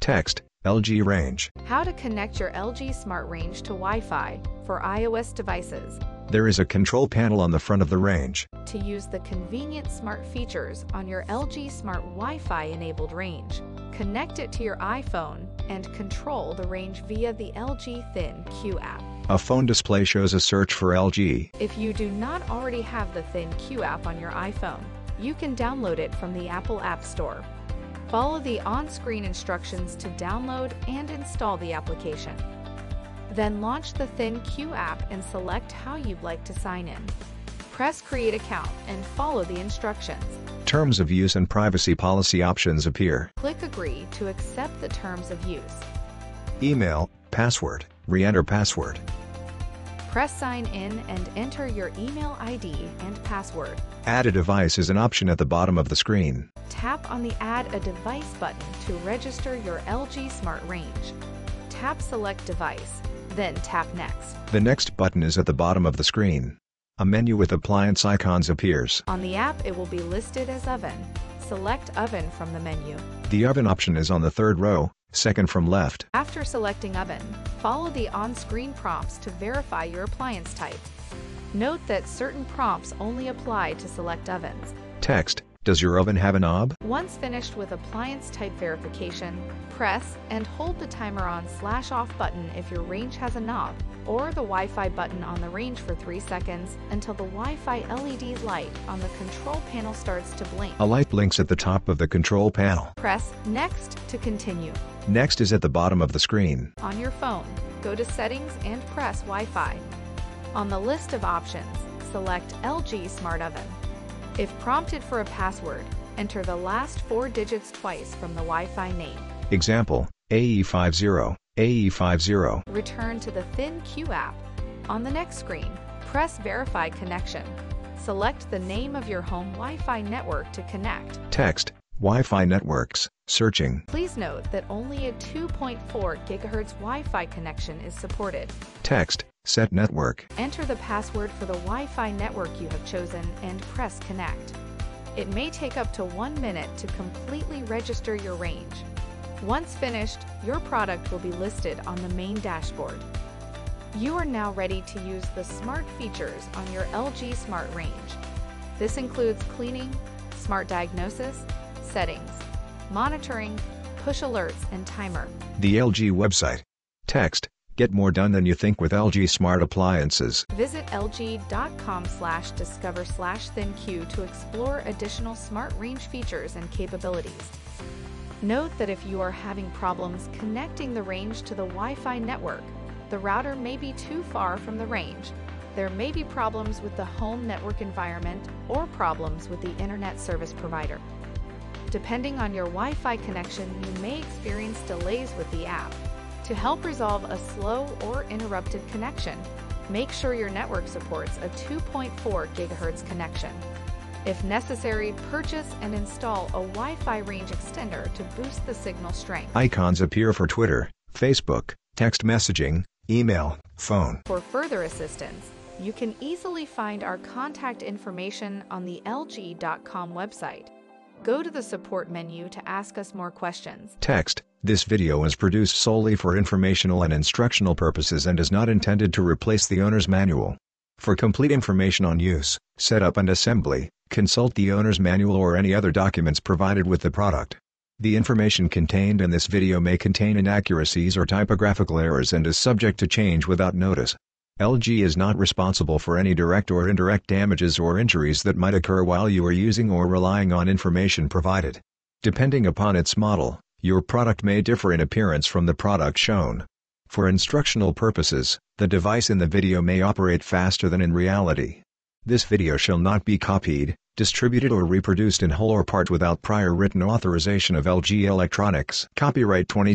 Text, LG range. How to connect your LG Smart Range to Wi-Fi for iOS devices. There is a control panel on the front of the range. To use the convenient smart features on your LG Smart Wi-Fi enabled range, connect it to your iPhone and control the range via the LG ThinQ app. A phone display shows a search for LG. If you do not already have the ThinQ app on your iPhone, you can download it from the Apple App Store. Follow the on-screen instructions to download and install the application. Then launch the ThinQ app and select how you'd like to sign in. Press Create Account and follow the instructions. Terms of use and privacy policy options appear. Click Agree to accept the terms of use. Email, password, re-enter password. Press Sign In and enter your email ID and password. Add a device is an option at the bottom of the screen. Tap on the Add a Device button to register your LG Smart Range. Tap Select Device, then tap Next. The Next button is at the bottom of the screen. A menu with appliance icons appears. On the app, it will be listed as Oven. Select Oven from the menu. The Oven option is on the third row, second from left. After selecting Oven, follow the on-screen prompts to verify your appliance type. Note that certain prompts only apply to select ovens. Text, does your oven have a knob? Once finished with appliance type verification, press and hold the timer on /off button if your range has a knob, or the Wi-Fi button on the range for 3 seconds until the Wi-Fi LED light on the control panel starts to blink. A light blinks at the top of the control panel. Press Next to continue. Next is at the bottom of the screen. On your phone, go to Settings and press Wi-Fi. On the list of options, select LG Smart Oven. If prompted for a password, enter the last 4 digits twice from the Wi-Fi name. Example, AE50, AE50. Return to the ThinQ app. On the next screen, press Verify Connection. Select the name of your home Wi-Fi network to connect. Text, Wi-Fi networks, searching. Please note that only a 2.4 GHz Wi-Fi connection is supported. Text, set network. Enter the password for the Wi-Fi network you have chosen and press Connect. It may take up to 1 minute to completely register your range. Once finished, your product will be listed on the main dashboard. You are now ready to use the smart features on your LG Smart Range. This includes cleaning, smart diagnosis, settings, monitoring, push alerts, and timer. The LG website. Text, get more done than you think with LG smart appliances. Visit lg.com/discover/thinq to explore additional smart range features and capabilities. Note that if you are having problems connecting the range to the Wi-Fi network, the router may be too far from the range. There may be problems with the home network environment or problems with the internet service provider. Depending on your Wi-Fi connection, you may experience delays with the app. To help resolve a slow or interrupted connection, make sure your network supports a 2.4 GHz connection. If necessary, purchase and install a Wi-Fi range extender to boost the signal strength. Icons appear for Twitter, Facebook, text messaging, email, phone. For further assistance, you can easily find our contact information on the LG.com website. Go to the support menu to ask us more questions. Text, this video is produced solely for informational and instructional purposes and is not intended to replace the owner's manual. For complete information on use, setup and assembly, consult the owner's manual or any other documents provided with the product. The information contained in this video may contain inaccuracies or typographical errors and is subject to change without notice. LG is not responsible for any direct or indirect damages or injuries that might occur while you are using or relying on information provided. Depending upon its model, your product may differ in appearance from the product shown. For instructional purposes, the device in the video may operate faster than in reality. This video shall not be copied, distributed or reproduced in whole or part without prior written authorization of LG Electronics. Copyright 20